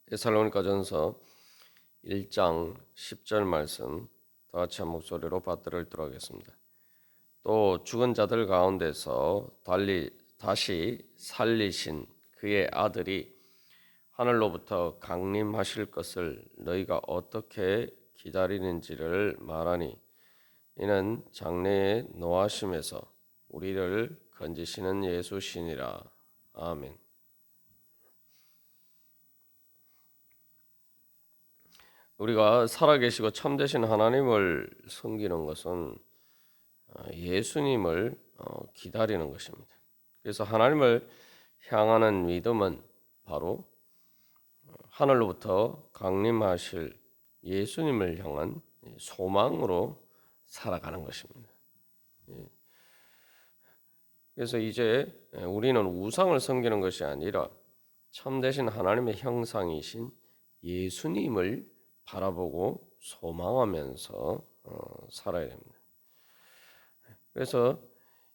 데살로니가전서 1장 10절 말씀 다 같이 한 목소리로 받들어 읽도록 하겠습니다. 또 죽은 자들 가운데서 다시 살리신 그의 아들이 하늘로부터 강림하실 것을 너희가 어떻게 기다리는지를 말하니 이는 장래에 노하심에서 우리를 건지시는 예수시니라. 아멘. 우리가 살아계시고 참되신 하나님을 섬기는 것은 예수님을 기다리는 것입니다. 그래서 하나님을 향하는 믿음은 바로 하늘로부터 강림하실 예수님을 향한 소망으로 살아가는 것입니다. 그래서 이제 우리는 우상을 섬기는 것이 아니라 참되신 하나님의 형상이신 예수님을 바라보고 소망하면서 살아야 됩니다. 그래서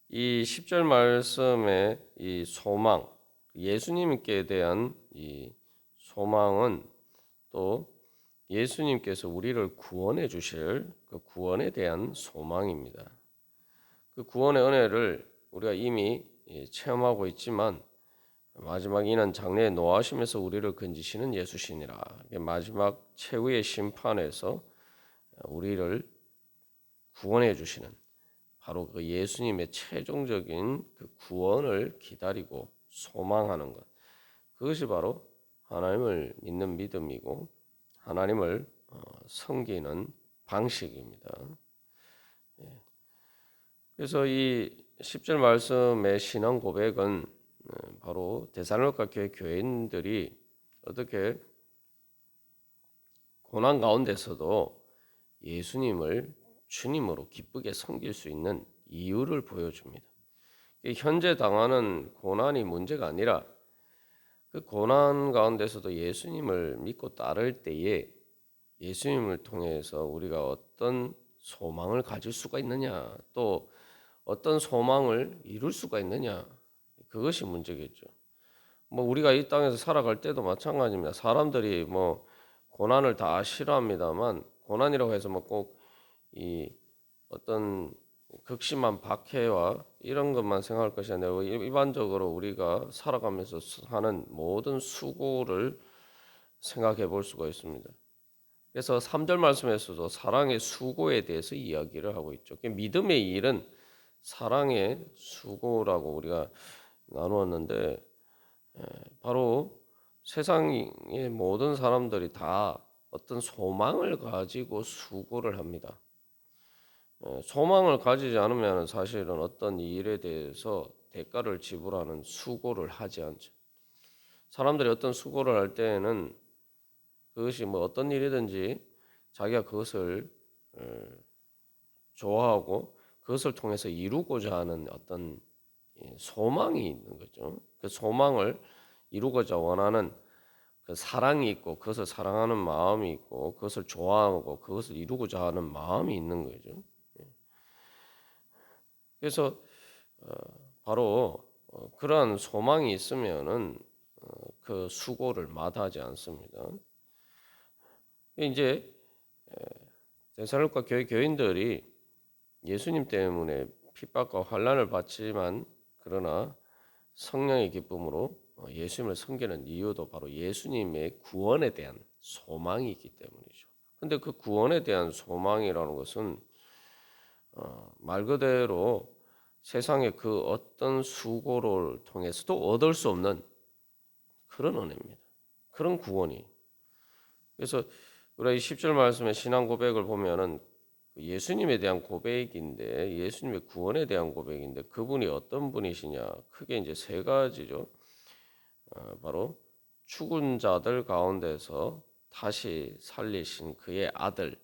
이 10절 말씀의 이 소망, 예수님께 대한 이 소망은 또 예수님께서 우리를 구원해 주실 그 구원에 대한 소망입니다. 그 구원의 은혜를 우리가 이미 체험하고 있지만 마지막 이는 장래에 노하심에서 우리를 건지시는 예수시니라. 마지막 최후의 심판에서 우리를 구원해 주시는 바로 그 예수님의 최종적인 그 구원을 기다리고 소망하는 것. 그것이 바로 하나님을 믿는 믿음이고 하나님을 섬기는 방식입니다. 그래서 이 10절 말씀의 신앙 고백은 바로 데살로니가 교회 교인들이 어떻게 고난 가운데서도 예수님을 주님으로 기쁘게 섬길 수 있는 이유를 보여줍니다. 현재 당하는 고난이 문제가 아니라 그 고난 가운데서도 예수님을 믿고 따를 때에 예수님을 통해서 우리가 어떤 소망을 가질 수가 있느냐, 또 어떤 소망을 이룰 수가 있느냐, 그것이 문제겠죠. 뭐 우리가 이 땅에서 살아갈 때도 마찬가지입니다. 사람들이 뭐 고난을 다 싫어합니다만 고난이라고 해서 뭐 꼭 이 어떤 극심한 박해와 이런 것만 생각할 것이 아니라 일반적으로 우리가 살아가면서 하는 모든 수고를 생각해 볼 수가 있습니다. 그래서 3절 말씀에서도 사랑의 수고에 대해서 이야기를 하고 있죠. 믿음의 일은 사랑의 수고라고 우리가 나누었는데 바로 세상의 모든 사람들이 다 어떤 소망을 가지고 수고를 합니다. 소망을 가지지 않으면 사실은 어떤 일에 대해서 대가를 지불하는 수고를 하지 않죠. 사람들이 어떤 수고를 할 때에는 그것이 뭐 어떤 일이든지 자기가 그것을 좋아하고 그것을 통해서 이루고자 하는 어떤 소망이 있는 거죠. 그 소망을 이루고자 원하는 그 사랑이 있고 그것을 사랑하는 마음이 있고 그것을 좋아하고 그것을 이루고자 하는 마음이 있는 거죠. 그래서 바로 그러한 소망이 있으면은 그 수고를 마다하지 않습니다. 이제 데살로니가 교회 교인들이 예수님 때문에 핍박과 환난을 받지만 그러나 성령의 기쁨으로 예수님을 섬기는 이유도 바로 예수님의 구원에 대한 소망이 있기 때문이죠. 근데 그 구원에 대한 소망이라는 것은 말 그대로 세상의 그 어떤 수고를 통해서도 얻을 수 없는 그런 은혜입니다. 그런 구원이. 그래서 우리가 이 10절 말씀의 신앙 고백을 보면은 예수님에 대한 고백인데 예수님의 구원에 대한 고백인데 그분이 어떤 분이시냐? 크게 이제 세 가지죠. 바로 죽은 자들 가운데서 다시 살리신 그의 아들.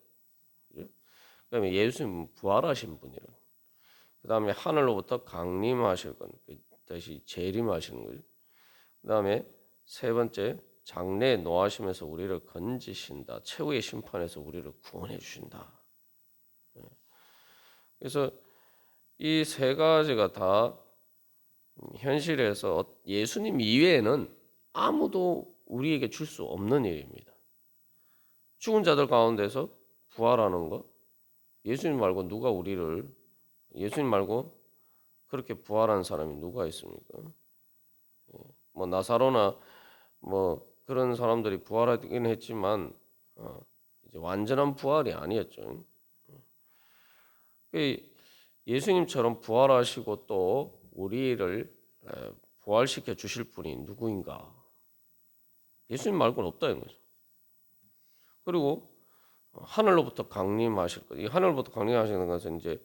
그다음에 예수님은 부활하신 분이라. 그다음에 하늘로부터 강림하실 건 다시 재림하시는 거죠. 그다음에 세 번째 장래에 노하심에서 우리를 건지신다. 최후의 심판에서 우리를 구원해 주신다. 그래서 이 세 가지가 다 현실에서 예수님 이외에는 아무도 우리에게 줄 수 없는 일입니다. 죽은 자들 가운데서 부활하는 것, 예수님 말고 예수님 말고 그렇게 부활한 사람이 누가 있습니까? 뭐 나사로나 뭐 그런 사람들이 부활하긴 했지만 이제 완전한 부활이 아니었죠. 예수님처럼 부활하시고 또 우리를 부활시켜 주실 분이 누구인가? 예수님 말고는 없다는 거죠. 그리고 하늘로부터 강림하실 것. 이 하늘로부터 강림하시는 것은 이제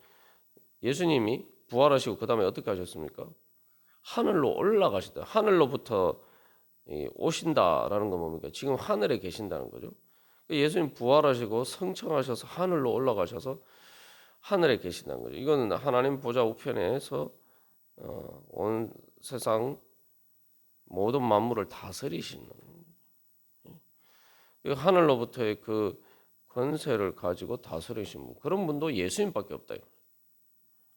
예수님이 부활하시고 그 다음에 어떻게 하셨습니까? 하늘로 올라가시다. 하늘로부터 오신다라는 건 뭡니까? 지금 하늘에 계신다는 거죠. 예수님 부활하시고 성청하셔서 하늘로 올라가셔서 하늘에 계신다는 거죠. 이거는 하나님 보좌 우편에서 온 세상 모든 만물을 다스리시는 하늘로부터의 그 권세를 가지고 다스리신 분, 그런 분도 예수님밖에 없다.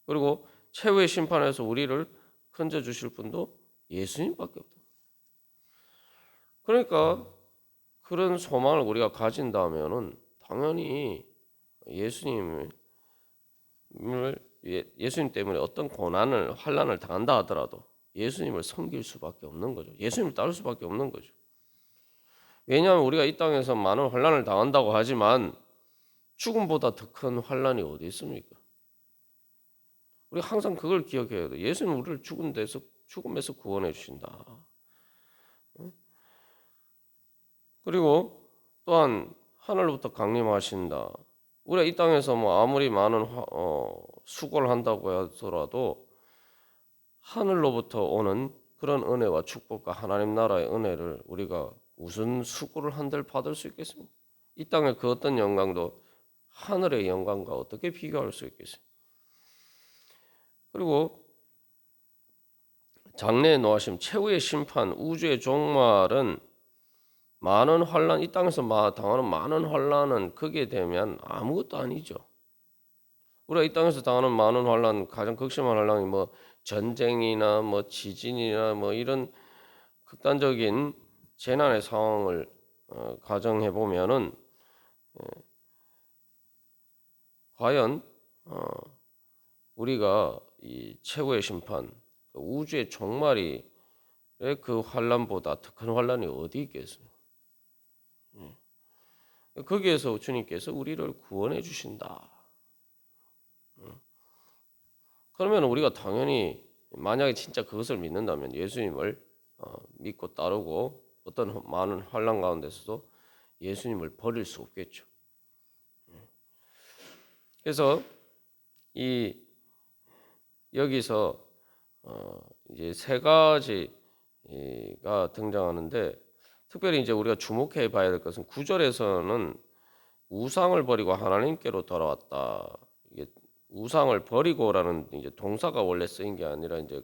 그리고 최후의 심판에서 우리를 건져 주실 분도 예수님밖에 없다. 그러니까 그런 소망을 우리가 가진다면은 당연히 예수님 때문에 어떤 고난을 환난을 당한다 하더라도 예수님을 섬길 수밖에 없는 거죠. 예수님을 따를 수밖에 없는 거죠. 왜냐하면 우리가 이 땅에서 많은 환난을 당한다고 하지만 죽음보다 더 큰 환난이 어디 있습니까? 우리 항상 그걸 기억해야 돼. 예수님 우리를 죽음에서 구원해 주신다. 그리고 또한 하늘로부터 강림하신다. 우리가 이 땅에서 뭐 아무리 많은 수고를 한다고 하더라도 하늘로부터 오는 그런 은혜와 축복과 하나님 나라의 은혜를 우리가 무슨 수고를 한들 받을 수 있겠습니까? 이 땅의 그 어떤 영광도 하늘의 영광과 어떻게 비교할 수 있겠어요? 그리고 장래에 노하심, 최후의 심판, 우주의 종말은 많은 환란, 이 땅에서 당하는 많은 환란은 거기에 대면 아무것도 아니죠. 우리가 이 땅에서 당하는 많은 환란, 가장 극심한 환란이 뭐 전쟁이나 뭐 지진이나 뭐 이런 극단적인 재난의 상황을 가정해 보면은 과연 우리가 이 최후의 심판, 우주의 종말이 그 환란보다 더 큰 환란이 어디 있겠어요? 거기에서 주님께서 우리를 구원해 주신다. 그러면 우리가 당연히 만약에 진짜 그것을 믿는다면 예수님을 믿고 따르고 어떤 많은 환란 가운데서도 예수님을 버릴 수 없겠죠. 그래서 이 여기서 이제 세 가지가 등장하는데 특별히 이제 우리가 주목해 봐야 될 것은 9절에서는 우상을 버리고 하나님께로 돌아왔다. 이게 우상을 버리고라는 이제 동사가 원래 쓰인 게 아니라 이제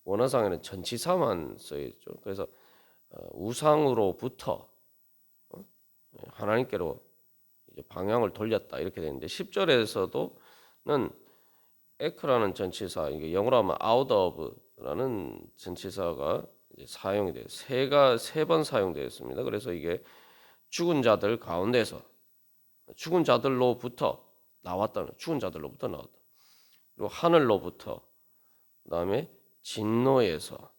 원어상에는 전치사만 쓰여 있죠. 그래서 우상으로부터 하나님께로 이제 방향을 돌렸다 이렇게 되는데 10절에서도는 에크라는 전치사, 이게 영어로 하면 out of라는 전치사가 사용이 돼요. 세 번 사용되어 있습니다. 그래서 이게 죽은 자들 가운데서 죽은 자들로부터 나왔다는, 죽은 자들로부터 나왔다. 그리고 하늘로부터, 그다음에 진노에서.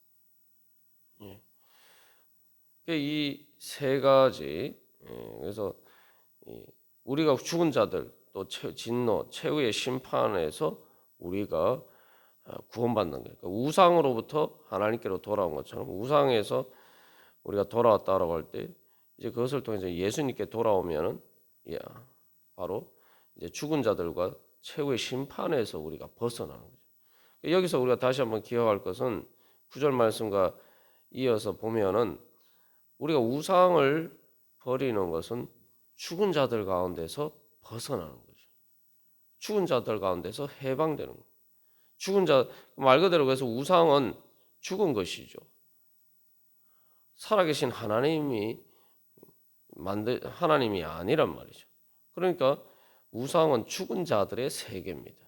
이 세 가지. 그래서 우리가 죽은 자들 또 진노 최후의 심판에서 우리가 구원받는 거예요. 그러니까 우상으로부터 하나님께로 돌아온 것처럼 우상에서 우리가 돌아왔다라고 할 때 이제 그것을 통해서 예수님께 돌아오면은 바로 이제 죽은 자들과 최후의 심판에서 우리가 벗어나는 거죠. 여기서 우리가 다시 한번 기억할 것은 9절 말씀과 이어서 보면은 우리가 우상을 버리는 것은 죽은 자들 가운데서 벗어나는 거죠. 죽은 자들 가운데서 해방되는 거예요. 죽은 자, 말 그대로 그래서 우상은 죽은 것이죠. 살아계신 하나님이 하나님이 아니란 말이죠. 그러니까 우상은 죽은 자들의 세계입니다.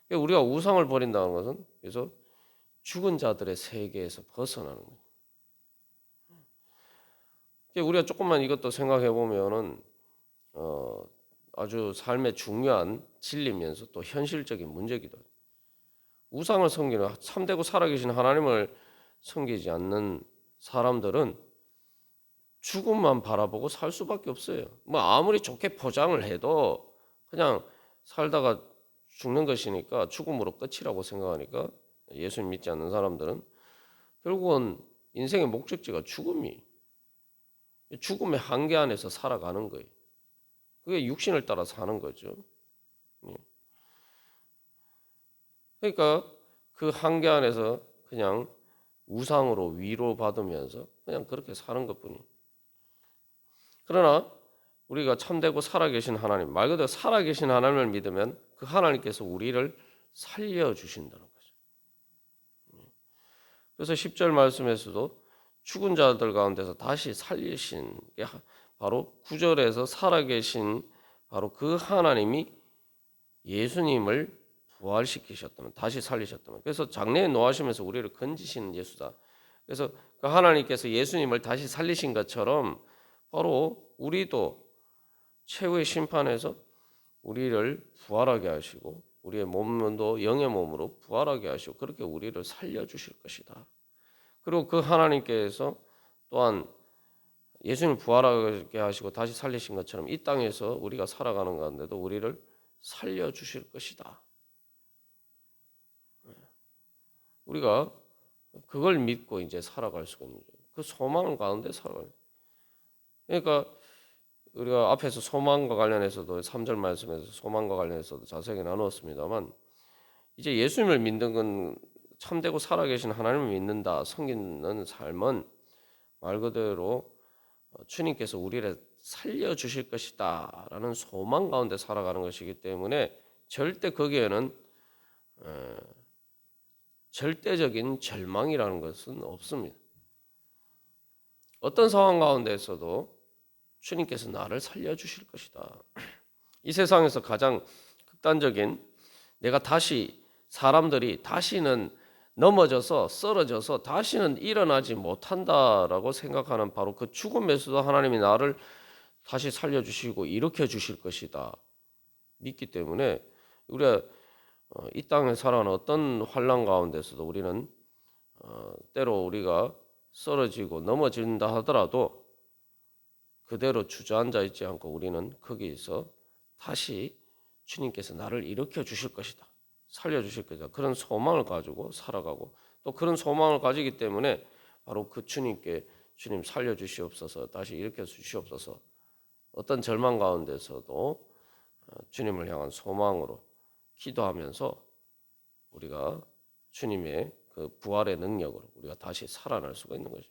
그러니까 우리가 우상을 버린다는 것은 그래서 죽은 자들의 세계에서 벗어나는 거예요. 우리가 조금만 이것도 생각해 보면은 아주 삶의 중요한 진리면서 또 현실적인 문제기도 해요. 우상을 섬기는 참되고 살아계신 하나님을 섬기지 않는 사람들은 죽음만 바라보고 살 수밖에 없어요. 뭐 아무리 좋게 포장을 해도 그냥 살다가 죽는 것이니까 죽음으로 끝이라고 생각하니까 예수님 믿지 않는 사람들은 결국은 인생의 목적지가 죽음의 한계 안에서 살아가는 거예요. 그게 육신을 따라 사는 거죠. 그러니까 그 한계 안에서 그냥 우상으로 위로받으면서 그냥 그렇게 사는 것뿐이에요. 그러나 우리가 참되고 살아계신 하나님, 말 그대로 살아계신 하나님을 믿으면 그 하나님께서 우리를 살려주신다는 거죠. 그래서 10절 말씀에서도 죽은 자들 가운데서 다시 살리신 게 바로 9절에서 살아계신 바로 그 하나님이 예수님을 부활시키셨다면, 다시 살리셨다면, 그래서 장래에 노하시면서 우리를 건지시는 예수다. 그래서 그 하나님께서 예수님을 다시 살리신 것처럼 바로 우리도 최후의 심판에서 우리를 부활하게 하시고 우리의 몸도 영의 몸으로 부활하게 하시고 그렇게 우리를 살려주실 것이다. 그리고 그 하나님께서 또한 예수님을 부활하게 하시고 다시 살리신 것처럼 이 땅에서 우리가 살아가는 가운데도 우리를 살려주실 것이다. 우리가 그걸 믿고 이제 살아갈 수가 있는 거예요. 그 소망 가운데 살아가요. 그러니까 우리가 앞에서 소망과 관련해서도 3절 말씀에서 소망과 관련해서도 자세하게 나누었습니다만 이제 예수님을 믿는 건 참되고 살아계신 하나님을 믿는다, 섬기는 삶은 말 그대로 주님께서 우리를 살려주실 것이다 라는 소망 가운데 살아가는 것이기 때문에 절대 거기에는 절대적인 절망이라는 것은 없습니다. 어떤 상황 가운데서도 주님께서 나를 살려주실 것이다. 이 세상에서 가장 극단적인 내가 사람들이 다시는 넘어져서 쓰러져서 다시는 일어나지 못한다라고 생각하는 바로 그 죽음에서도 하나님이 나를 다시 살려주시고 일으켜 주실 것이다 믿기 때문에 우리가 이 땅에 살아가는 어떤 환난 가운데서도 우리는 때로 우리가 쓰러지고 넘어진다 하더라도 그대로 주저앉아 있지 않고 우리는 거기에서 다시 주님께서 나를 일으켜 주실 것이다. 살려주실 것이다. 그런 소망을 가지고 살아가고 또 그런 소망을 가지기 때문에 바로 그 주님께 주님 살려주시옵소서 다시 일으켜 주시옵소서 어떤 절망 가운데서도 주님을 향한 소망으로 기도하면서 우리가 주님의 그 부활의 능력으로 우리가 다시 살아날 수가 있는 거죠.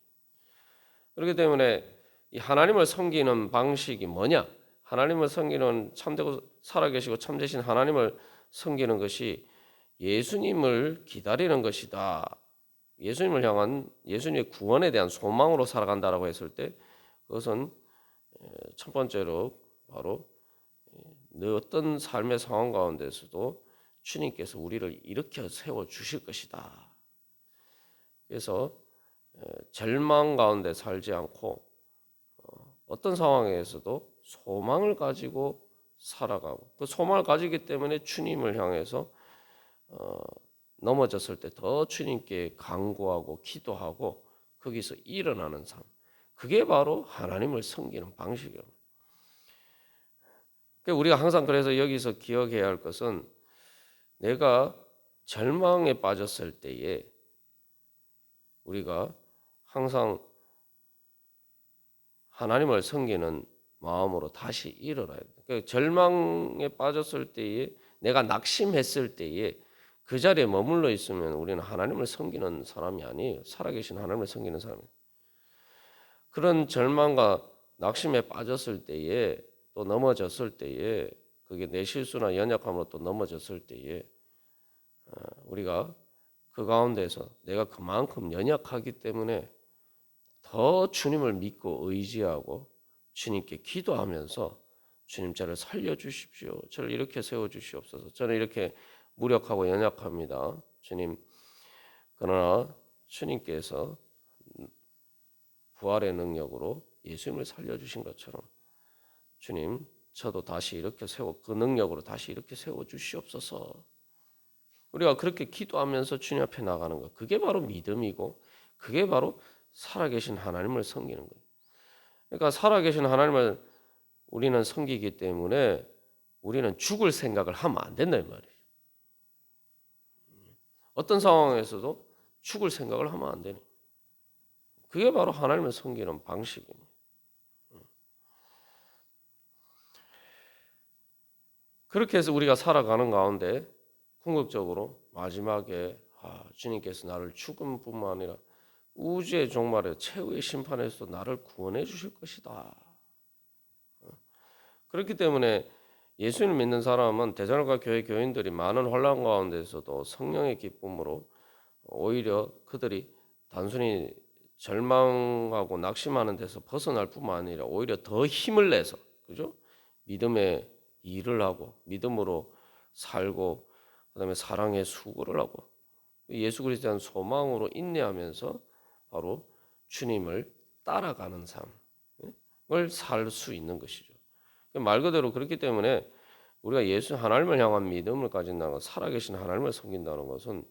그렇기 때문에 이 하나님을 섬기는 방식이 뭐냐? 하나님을 섬기는 참되고 살아계시고 참되신 하나님을 섬기는 것이 예수님을 기다리는 것이다. 예수님을 향한 예수님의 구원에 대한 소망으로 살아간다라고 했을 때 그것은 첫 번째로 바로 어떤 삶의 상황 가운데서도 주님께서 우리를 일으켜 세워 주실 것이다. 그래서 절망 가운데 살지 않고 어떤 상황에서도 소망을 가지고 살아가고 그 소망을 가지기 때문에 주님을 향해서 넘어졌을 때 더 주님께 간구하고 기도하고 거기서 일어나는 삶 그게 바로 하나님을 섬기는 방식이에요. 우리가 항상 그래서 여기서 기억해야 할 것은 내가 절망에 빠졌을 때에 우리가 항상 하나님을 섬기는 마음으로 다시 일어나야 돼. 그러니까 절망에 빠졌을 때에 내가 낙심했을 때에 그 자리에 머물러 있으면 우리는 하나님을 섬기는 사람이 아니에요. 살아계신 하나님을 섬기는 사람이에요. 그런 절망과 낙심에 빠졌을 때에 또 넘어졌을 때에 그게 내 실수나 연약함으로 또 넘어졌을 때에 우리가 그 가운데서 내가 그만큼 연약하기 때문에 더 주님을 믿고 의지하고 주님께 기도하면서 주님 저를 살려주십시오. 저를 이렇게 세워주시옵소서. 저는 이렇게 무력하고 연약합니다. 주님 그러나 주님께서 부활의 능력으로 예수님을 살려주신 것처럼 주님 저도 다시 이렇게 그 능력으로 다시 이렇게 세워주시옵소서. 우리가 그렇게 기도하면서 주님 앞에 나가는 것, 그게 바로 믿음이고 그게 바로 살아계신 하나님을 섬기는 거예요. 그러니까 살아계신 하나님을 우리는 섬기기 때문에 우리는 죽을 생각을 하면 안 된다 이 말이에요. 어떤 상황에서도 죽을 생각을 하면 안 되는 거예요. 그게 바로 하나님을 섬기는 방식입니다. 그렇게 해서 우리가 살아가는 가운데 궁극적으로 마지막에 주님께서 나를 죽음뿐만 아니라 우주의 종말에 최후의 심판에서 나를 구원해 주실 것이다. 그렇기 때문에 예수를 믿는 사람은 대전과 교회 교인들이 많은 혼란 가운데서도 성령의 기쁨으로 오히려 그들이 단순히 절망하고 낙심하는 데서 벗어날 뿐만 아니라 오히려 더 힘을 내서, 그죠? 믿음의 일을 하고 믿음으로 살고 그다음에 사랑의 수고를 하고 예수 그리스도에 대한 소망으로 인내하면서 바로 주님을 따라가는 삶을 살 수 있는 것이죠. 말 그대로 그렇기 때문에 우리가 예수 하나님을 향한 믿음을 가진다는 것, 살아계신 하나님을 섬긴다는 것은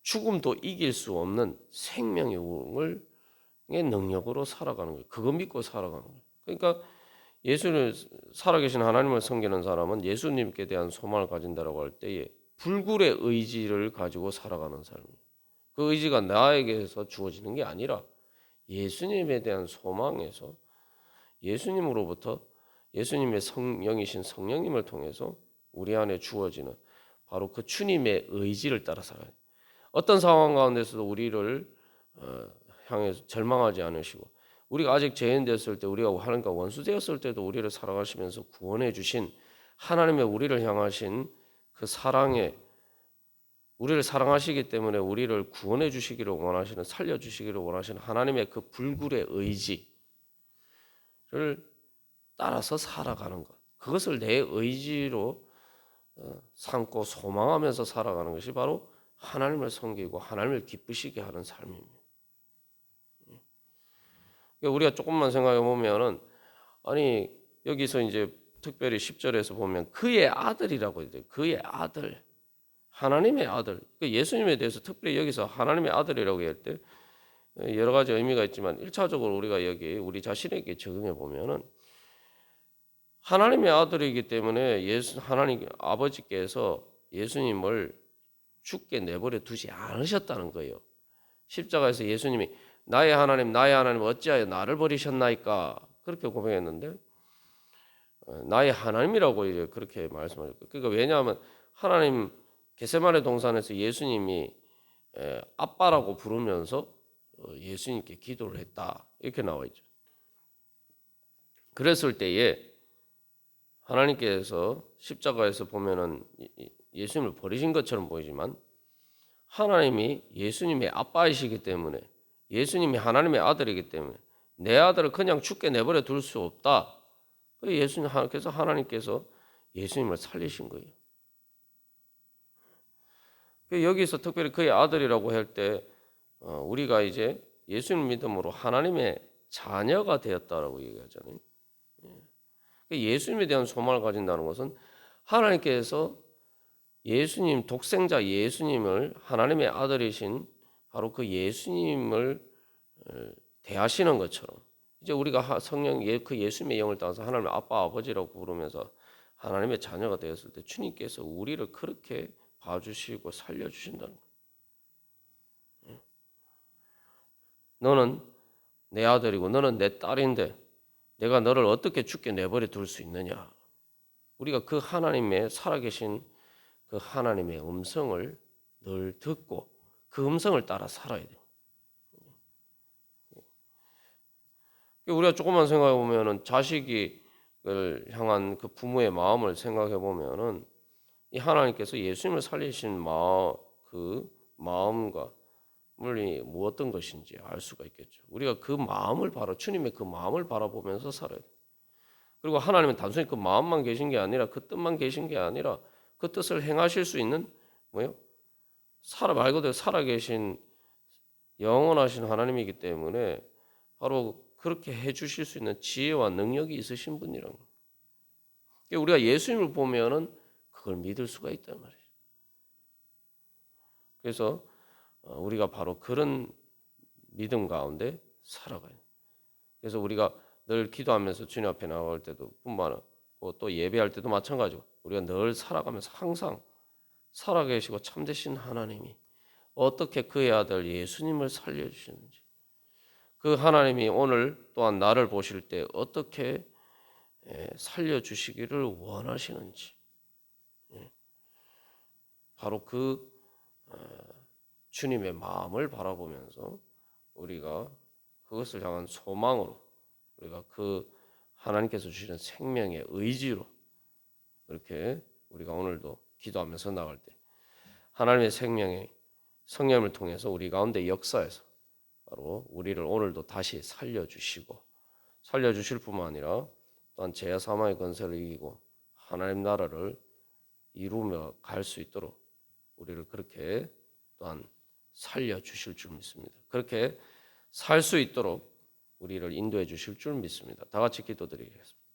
죽음도 이길 수 없는 생명의 능력으로 살아가는 거예요. 그거 믿고 살아가는 거예요. 그러니까 예수를 살아계신 하나님을 섬기는 사람은 예수님께 대한 소망을 가진다라고 할 때에 불굴의 의지를 가지고 살아가는 삶이에요. 그 의지가 나에게서 주어지는 게 아니라 예수님에 대한 소망에서 예수님으로부터 예수님의 영이신 성령님을 통해서 우리 안에 주어지는 바로 그 주님의 의지를 따라 살아요. 어떤 상황 가운데서도 우리를 향해서 절망하지 않으시고 우리가 아직 죄인 됐을 때 우리가 하나님과 원수되었을 때도 우리를 사랑하시면서 구원해 주신 하나님의 우리를 향하신 그 사랑에 우리를 사랑하시기 때문에 우리를 구원해 주시기를 원하시는 살려 주시기를 원하시는 하나님의 그 불굴의 의지를 따라서 살아가는 것. 그것을 내 의지로 삼고 소망하면서 살아가는 것이 바로 하나님을 섬기고 하나님을 기쁘시게 하는 삶입니다. 우리가 조금만 생각해 보면은 아니 여기서 이제 특별히 10절에서 보면 그의 아들이라고 해요. 그의 아들. 하나님의 아들. 예수님에 대해서 특별히 여기서 하나님의 아들이라고 할 때 여러 가지 의미가 있지만 1차적으로 우리가 여기 우리 자신에게 적용해 보면은 하나님의 아들이기 때문에 하나님 아버지께서 예수님을 죽게 내버려 두지 않으셨다는 거예요. 십자가에서 예수님이 나의 하나님 어찌하여 나를 버리셨나이까 그렇게 고백했는데 나의 하나님이라고 이제 그렇게 말씀하셨고 그러니까 왜냐하면 하나님 겟세마네 동산에서 예수님이 아빠라고 부르면서 예수님께 기도를 했다 이렇게 나와 있죠. 그랬을 때에 하나님께서 십자가에서 보면은 예수님을 버리신 것처럼 보이지만 하나님이 예수님의 아빠이시기 때문에 예수님이 하나님의 아들이기 때문에 내 아들을 그냥 죽게 내버려 둘 수 없다. 그래서 하나님께서 예수님을 살리신 거예요. 여기서 특별히 그의 아들이라고 할 때 우리가 이제 예수님 믿음으로 하나님의 자녀가 되었다라고 얘기하잖아요. 예수님에 대한 소망을 가진다는 것은 하나님께서 예수님 독생자 예수님을 하나님의 아들이신 바로 그 예수님을 대하시는 것처럼 이제 우리가 성령 그 예수님의 영을 따라서 하나님의 아빠 아버지라고 부르면서 하나님의 자녀가 되었을 때 주님께서 우리를 그렇게 봐주시고 살려주신다는 거예요. 너는 내 아들이고 너는 내 딸인데 내가 너를 어떻게 죽게 내버려 둘 수 있느냐. 우리가 그 하나님의 살아계신 그 하나님의 음성을 늘 듣고 그 음성을 따라 살아야 돼요. 우리가 조금만 생각해 보면은 자식을 향한 그 부모의 마음을 생각해 보면은 이 하나님께서 예수님을 살리신 그 마음과 물리 무엇던 것인지 알 수가 있겠죠. 우리가 그 마음을 주님의 그 마음을 바라보면서 살아야 돼요. 그리고 하나님은 단순히 그 마음만 계신 게 아니라 그 뜻만 계신 게 아니라 그 뜻을 행하실 수 있는 말 그대로 살아계신 영원하신 하나님이기 때문에 바로 그렇게 해 주실 수 있는 지혜와 능력이 있으신 분이란 거예요. 우리가 예수님을 보면은 그걸 믿을 수가 있단 말이에요. 그래서 우리가 바로 그런 믿음 가운데 살아가요. 그래서 우리가 늘 기도하면서 주님 앞에 나올 때도 뿐만 아니고 또 예배할 때도 마찬가지고 우리가 늘 살아가면서 항상 살아계시고 참되신 하나님이 어떻게 그의 아들 예수님을 살려주시는지, 그 하나님이 오늘 또한 나를 보실 때 어떻게 살려주시기를 원하시는지, 바로 그 주님의 마음을 바라보면서 우리가 그것을 향한 소망으로, 우리가 그 하나님께서 주시는 생명의 의지로 이렇게 우리가 오늘도 기도하면서 나갈 때 하나님의 생명의 성령을 통해서 우리 가운데 역사해서 바로 우리를 오늘도 다시 살려주실 뿐만 아니라 또한 죄와 사망의 권세를 이기고 하나님 나라를 이루며 갈 수 있도록 우리를 그렇게 또한 살려주실 줄 믿습니다. 그렇게 살 수 있도록 우리를 인도해 주실 줄 믿습니다. 다 같이 기도드리겠습니다.